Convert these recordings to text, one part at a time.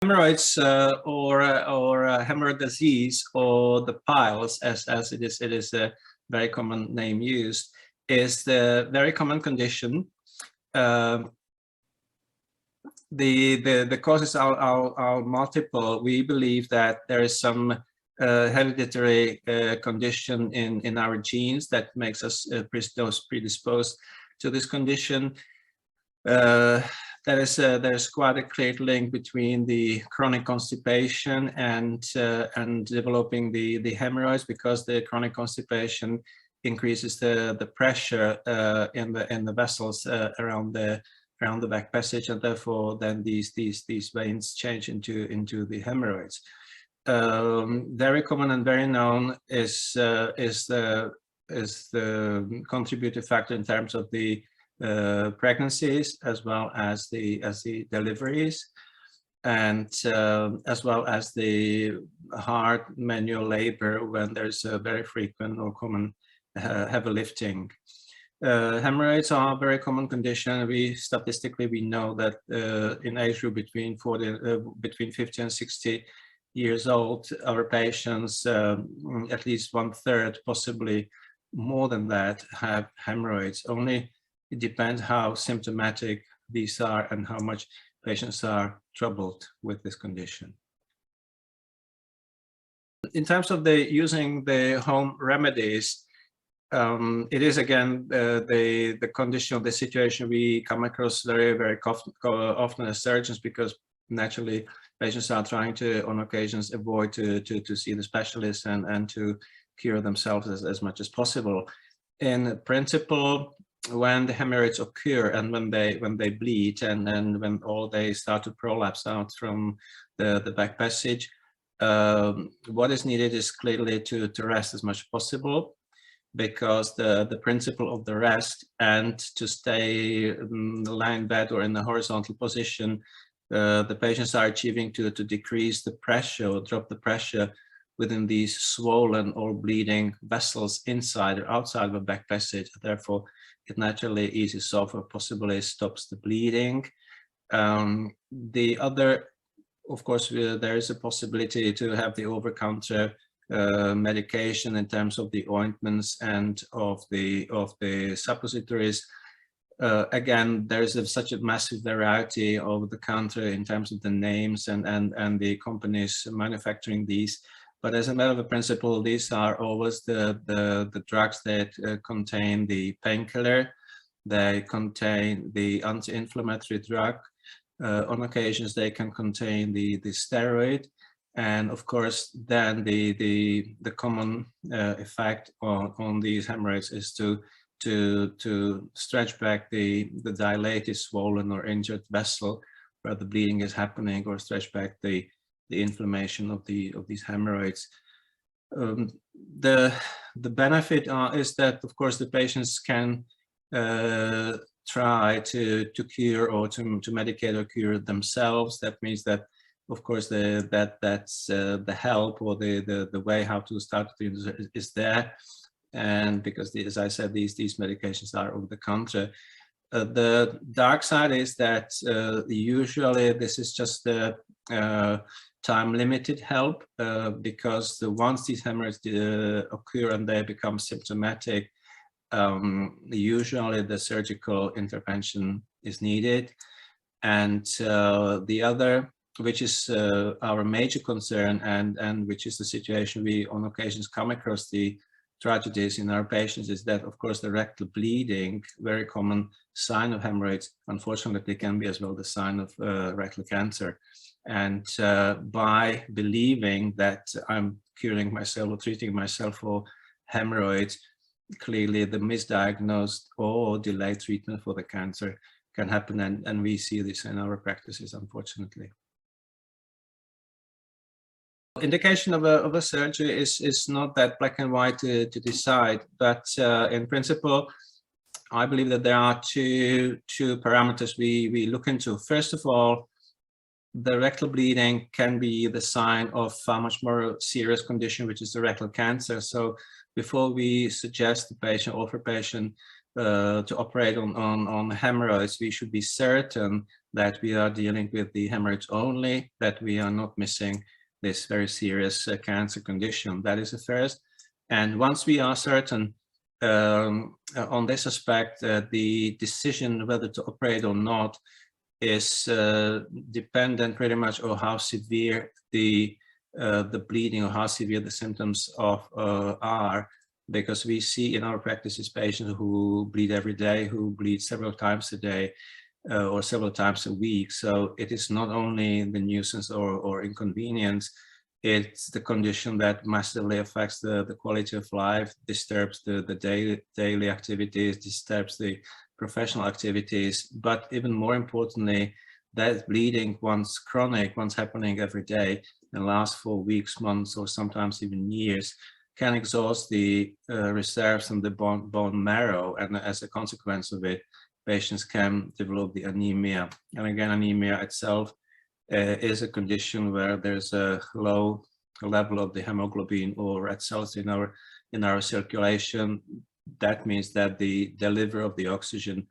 Hemorrhoids or hemorrhoid disease, or the piles, as it is a very common name used, is the very common condition. The causes are multiple. We believe that there is some hereditary condition in our genes that makes us predisposed to this condition. There's quite a clear link between the chronic constipation and developing the hemorrhoids, because the chronic constipation increases the pressure in the vessels around the back passage, and therefore then these veins change into the hemorrhoids. Very common and very known is the contributing factor in terms of the pregnancies, as well as the deliveries, and as well as the hard manual labor when there's a very frequent or common heavy lifting. Hemorrhoids are a very common condition. Statistically we know that in age group between 50 and 60 years old, our patients, at least 1/3, possibly more than that, have hemorrhoids. Only it depends how symptomatic these are and how much patients are troubled with this condition. In terms of using the home remedies, it is again the condition of the situation we come across very often as surgeons, because naturally patients are trying to, on occasions, avoid to see the specialist and to cure themselves as much as possible. In principle, when the hemorrhoids occur and when they bleed and when they start to prolapse out from the back passage, what is needed is clearly to rest as much as possible, because the principle of the rest and to stay lying in bed or in a horizontal position, the patients are achieving to decrease the pressure or drop the pressure within these swollen or bleeding vessels inside or outside of the back passage. Therefore, it naturally eases off or possibly stops the bleeding. The other, of course, there is a possibility to have the over-counter medication in terms of the ointments and of the suppositories. Again, there is such a massive variety over the counter in terms of the names and the companies manufacturing these. But as a matter of principle, these are always the drugs that contain the painkiller. They contain the anti-inflammatory drug. On occasions, they can contain the steroid. And of course, then the common effect on these hemorrhoids is to stretch back the dilated, swollen, or injured vessel where the bleeding is happening, or stretch back the inflammation of these hemorrhoids. The benefit is that, of course, the patients can try to cure or to medicate or cure themselves. That means that, of course, that's the help or the way how to start is there. And because, as I said, these medications are over the counter. The dark side is that usually this is just a time-limited help, because once these hemorrhoids occur and they become symptomatic, usually the surgical intervention is needed. And the other, which is our major concern, and which is the situation we on occasions come across the tragedies in our patients, is that, of course, the rectal bleeding, very common sign of hemorrhoids, unfortunately can be as well the sign of rectal cancer. And by believing that I'm curing myself or treating myself for hemorrhoids, clearly the misdiagnosed or delayed treatment for the cancer can happen, and we see this in our practices, unfortunately. Indication of a surgery is not that black and white to decide, but in principle, I believe that there are two parameters we look into. First of all, the rectal bleeding can be the sign of a much more serious condition, which is the rectal cancer. So before we suggest the patient, offer patient to operate on hemorrhoids, we should be certain that we are dealing with the hemorrhoids only, that we are not missing this very serious cancer condition. That is the first. And once we are certain on this aspect, the decision whether to operate or not is dependent pretty much on how severe the bleeding or how severe the symptoms are, because we see in our practices patients who bleed every day, who bleed several times a day or several times a week. So it is not only the nuisance or inconvenience, it's the condition that massively affects the quality of life, disturbs the daily activities, disturbs the professional activities, but even more importantly, that bleeding, once chronic, once happening every day and lasts for weeks, months, or sometimes even years, can exhaust the reserves in the bone marrow, and as a consequence of it, patients can develop the anemia. And again, anemia itself is a condition where there's a low level of the hemoglobin or red cells in our circulation. That means that the delivery of the oxygen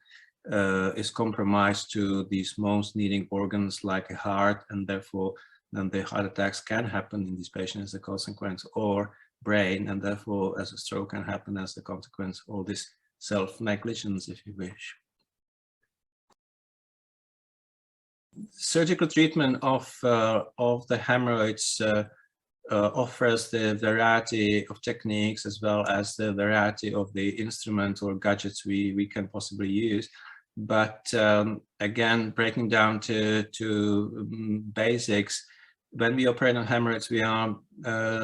is compromised to these most needing organs like a heart, and therefore then the heart attacks can happen in these patients as a consequence, or brain, and therefore as a stroke can happen as a consequence, or this self-negligence, if you wish. Surgical treatment of the hemorrhoids offers the variety of techniques as well as the variety of the instruments or gadgets we can possibly use. But again, breaking down to basics, when we operate on hemorrhoids, we are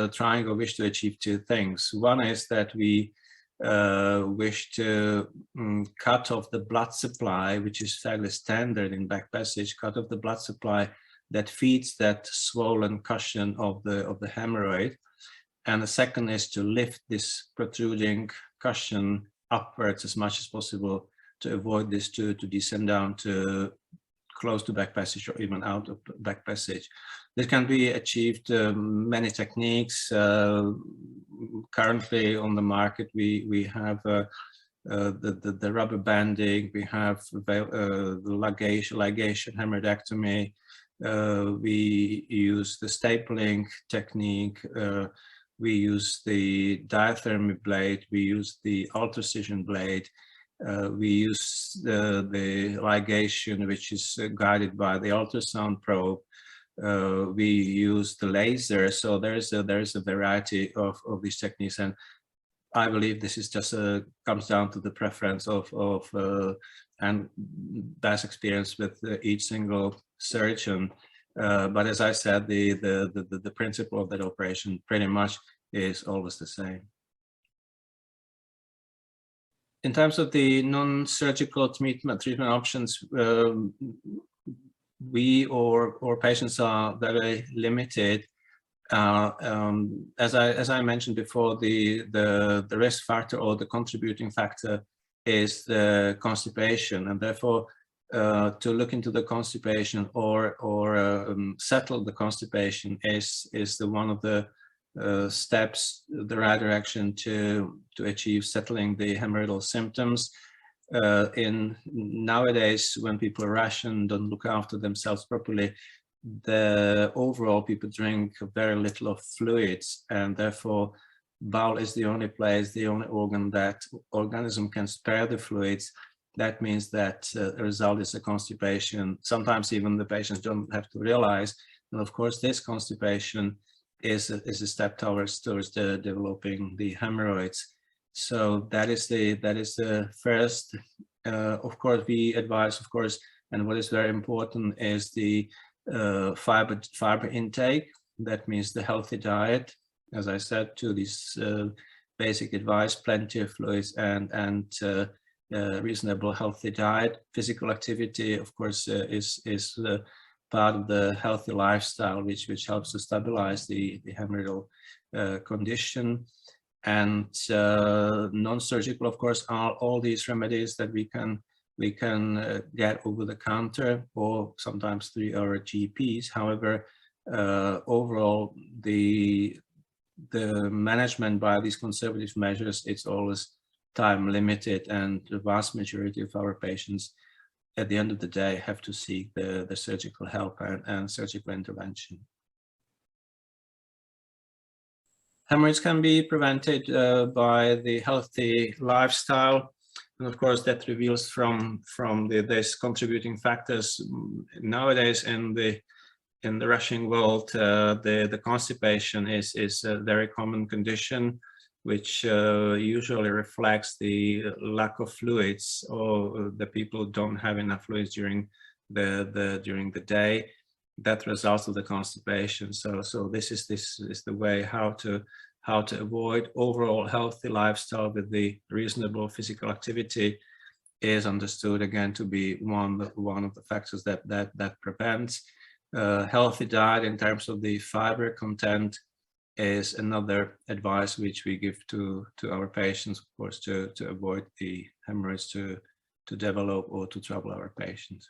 trying or wish to achieve two things. One is that we wish to cut off the blood supply, which is fairly standard in back passage, cut off the blood supply that feeds that swollen cushion of the hemorrhoid. And the second is to lift this protruding cushion upwards as much as possible to avoid this to descend down to close to back passage or even out of back passage. This can be achieved many techniques. Currently on the market, we have the rubber banding, we have the ligation hemorrhoidectomy, we use the stapling technique, we use the diathermy blade, we use the ultracision blade, we use the ligation, which is guided by the ultrasound probe. We use the laser. So there is a variety of these techniques, and I believe this is just comes down to the preference of and past experience with each single surgeon. But as I said, the principle of that operation pretty much is always the same. In terms of the non-surgical treatment options, we or patients are very limited. As I mentioned before, the risk factor or the contributing factor is the constipation, and therefore to look into the constipation or settle the constipation is the one of the steps, the right direction to achieve settling the hemorrhoidal symptoms. In nowadays, when people ration, don't look after themselves properly, the overall people drink very little of fluids, and therefore bowel is the only place, the only organ that organism can spare the fluids. That means that the result is a constipation. Sometimes even the patients don't have to realize, and of course this constipation is a step towards the developing the hemorrhoids. So that is the first. Of course, we advise, of course, and what is very important is the fiber intake. That means the healthy diet. As I said, to this basic advice: plenty of fluids and reasonable healthy diet. Physical activity, of course, is part of the healthy lifestyle, which helps to stabilize the hemorrhoidal condition. And non-surgical, of course, are all these remedies that we can get over the counter or sometimes through our GPs. However, overall, the the management by these conservative measures, it's always time limited, and the vast majority of our patients at the end of the day have to seek the surgical help and surgical intervention. Hemorrhoids can be prevented by the healthy lifestyle, and of course that reveals from these contributing factors nowadays in the rushing world. The constipation is a very common condition, which usually reflects the lack of fluids, or the people don't have enough fluids during the day. That results of the constipation. So this is the way how to avoid. Overall healthy lifestyle with the reasonable physical activity is understood again to be one of the factors that prevents. Healthy diet in terms of the fiber content is another advice which we give to our patients, of course, to avoid the hemorrhoids to develop or to trouble our patients.